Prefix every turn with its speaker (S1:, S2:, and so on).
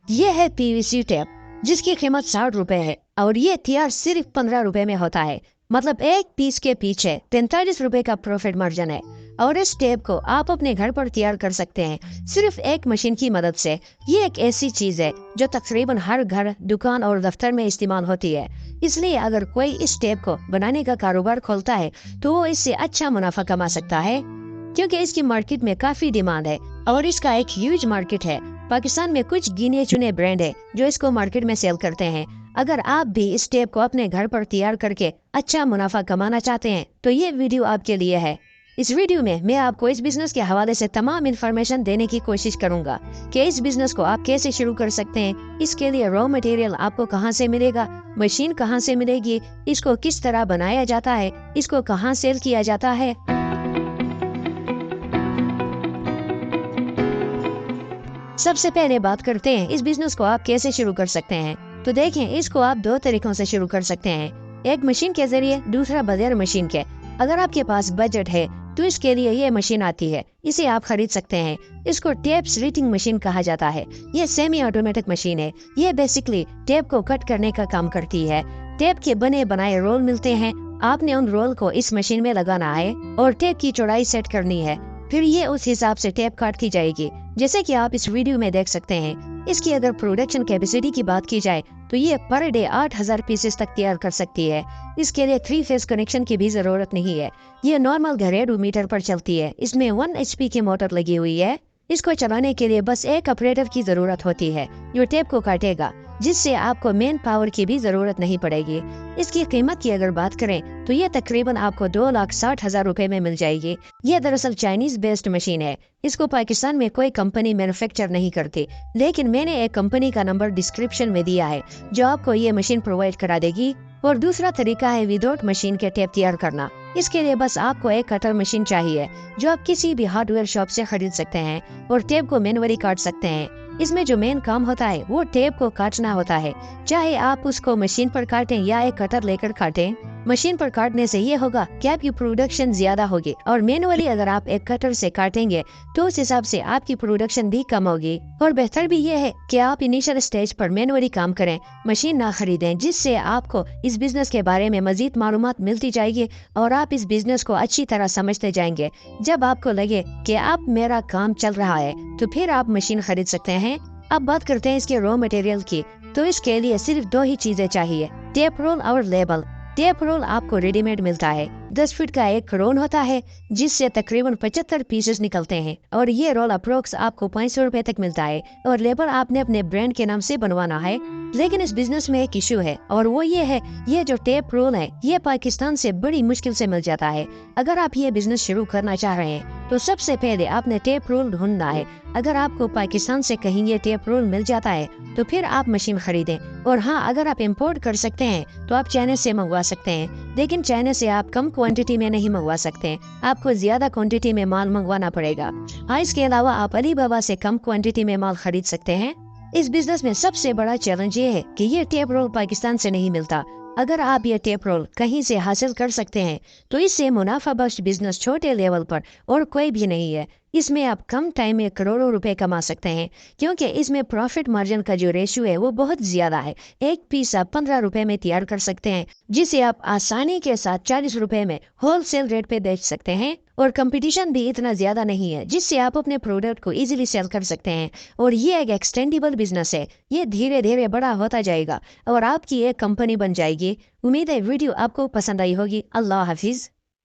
S1: ये है PVC tape जिसकी कीमत 60 रुपए है और ये तैयार सिर्फ 15 रुपए में होता है। मतलब एक पीस के पीछे 43 रुपए का प्रॉफिट मार्जिन है। और इस टेप को आप अपने घर पर तैयार कर सकते हैं सिर्फ एक मशीन की मदद से। ये एक ऐसी चीज है जो तकरीबन हर घर, दुकान और दफ्तर में इस्तेमाल होती है। इसलिए अगर कोई इस टेप को बनाने का कारोबार खोलता है तो वो इससे अच्छा मुनाफा कमा सकता है, क्योंकि इसकी मार्केट में काफी डिमांड है और इसका एक ह्यूज मार्केट है। पाकिस्तान में कुछ गिने चुने ब्रांड है जो इसको मार्केट में सेल करते हैं। अगर आप भी इस टेप को अपने घर पर तैयार करके अच्छा मुनाफा कमाना चाहते हैं तो ये वीडियो आपके लिए है। इस वीडियो में मैं आपको इस बिजनेस के हवाले से तमाम इन्फॉर्मेशन देने की कोशिश करूंगा कि इस बिजनेस को आप कैसे शुरू कर सकते हैं, इसके लिए रॉ मटेरियल आपको कहां से मिलेगा, मशीन कहां से मिलेगी, इसको किस तरह बनाया जाता है, इसको कहां सेल किया जाता है। सबसे पहले बात करते हैं इस बिजनेस को आप कैसे शुरू कर सकते हैं। तो देखें, इसको आप दो तरीकों से शुरू कर सकते हैं, एक मशीन के जरिए, दूसरा बगैर मशीन के। अगर आपके पास बजट है तो इसके लिए ये मशीन आती है, इसे आप खरीद सकते हैं। इसको टेप स्लिटिंग मशीन कहा जाता है। ये सेमी ऑटोमेटिक मशीन है। ये बेसिकली टेप को कट करने का काम करती है। टेप के बने बनाए रोल मिलते हैं, आपने उन रोल को इस मशीन में लगाना है और टेप की चौड़ाई सेट करनी है, फिर ये उस हिसाब से टेप काट की जाएगी, जैसे कि आप इस वीडियो में देख सकते हैं। इसकी अगर प्रोडक्शन कैपेसिटी की बात की जाए तो ये पर डे 8000 पीसेस तक तैयार कर सकती है। इसके लिए 3 फेज कनेक्शन की भी जरूरत नहीं है। ये नॉर्मल घरेलू मीटर पर चलती है। इसमें 1 HP की मोटर लगी हुई है। इसको चलाने के लिए बस एक ऑपरेटर की जरूरत होती है जो टेप को काटेगा, जिससे आपको मेन पावर की भी जरूरत नहीं पड़ेगी। इसकी कीमत की अगर बात करें तो ये तकरीबन आपको 2,60,000 रुपए में मिल जाएगी। ये दरअसल चाइनीज बेस्ड मशीन है। इसको पाकिस्तान में कोई कंपनी मैन्युफैक्चर नहीं करती, लेकिन मैंने एक कंपनी का नंबर डिस्क्रिप्शन में दिया है जो आपको ये मशीन प्रोवाइड करा देगी। और दूसरा तरीका है विदाउट मशीन के टेप तैयार करना। इसके लिए बस आपको एक कटर मशीन चाहिए जो आप किसी भी हार्डवेयर शॉप से खरीद सकते हैं और टेप को मैनुअली काट सकते हैं। इसमें जो मेन काम होता है वो टेप को काटना होता है, चाहे आप उसको मशीन पर काटें या एक कटर लेकर काटें। मशीन पर काटने से ये होगा कि आपकी प्रोडक्शन ज्यादा होगी, और मैनुअली अगर आप एक कटर से काटेंगे तो उस हिसाब से आपकी प्रोडक्शन भी कम होगी। और बेहतर भी ये है कि आप इनिशियल स्टेज पर मैनुअली काम करें, मशीन ना खरीदें, जिससे आपको इस बिजनेस के बारे में मजीद मालूमात मिलती जाएगी और आप इस बिजनेस को अच्छी तरह समझते जाएंगे। जब आपको लगे कि आप मेरा काम चल रहा है तो फिर आप मशीन खरीद सकते हैं। अब बात करते हैं इसके रॉ मटेरियल की। तो इसके लिए सिर्फ 2 ही चीजें चाहिए, टेप रोल और लेबल। टेप रोल आपको रेडीमेड मिलता है। 10 फीट का एक रोल होता है जिससे तकरीबन 75 पीसेस निकलते हैं, और ये रोल अप्रोक्स आपको 500 रुपए तक मिलता है। और लेबल आपने अपने ब्रांड के नाम से बनवाना है। लेकिन इस बिजनेस में एक इशू है, और वो ये है, ये जो टेप रोल है ये पाकिस्तान से बड़ी मुश्किल से मिल जाता है। अगर आप ये बिजनेस शुरू करना चाह रहे हैं तो सबसे पहले आपने टेप रोल ढूंढना है। अगर आपको पाकिस्तान से कहीं ये टेप रोल मिल जाता है तो फिर आप मशीन खरीदें। और हाँ, अगर आप इंपोर्ट कर सकते हैं तो आप चाइना से मंगवा सकते हैं, लेकिन चाइना से आप कम क्वांटिटी में नहीं मंगवा सकते, आपको ज्यादा क्वांटिटी में माल मंगवाना पड़ेगा। हाँ, इसके अलावा आप अली बाबा से कम क्वांटिटी में माल खरीद सकते हैं। इस बिजनेस में सबसे बड़ा चैलेंज ये है कि ये टेप रोल पाकिस्तान से नहीं मिलता। अगर आप ये टेप रोल कहीं से हासिल कर सकते हैं तो इससे मुनाफा बख्श बिजनेस छोटे लेवल पर और कोई भी नहीं है। इसमें आप कम टाइम में करोड़ों रुपए कमा सकते हैं, क्योंकि इसमें प्रॉफिट मार्जिन का जो रेशियो है वो बहुत ज्यादा है। एक पीस आप 15 रुपए में तैयार कर सकते हैं, जिसे आप आसानी के साथ 40 रुपए में होलसेल रेट पे बेच सकते हैं। और कंपटीशन भी इतना ज्यादा नहीं है, जिससे आप अपने प्रोडक्ट को इजीली सेल कर सकते हैं। और ये एक एक्सटेंडेबल बिजनेस है, ये धीरे धीरे बड़ा होता जाएगा और आपकी एक कंपनी बन जाएगी। उम्मीद है वीडियो आपको पसंद आई होगी। अल्लाह हाफिज।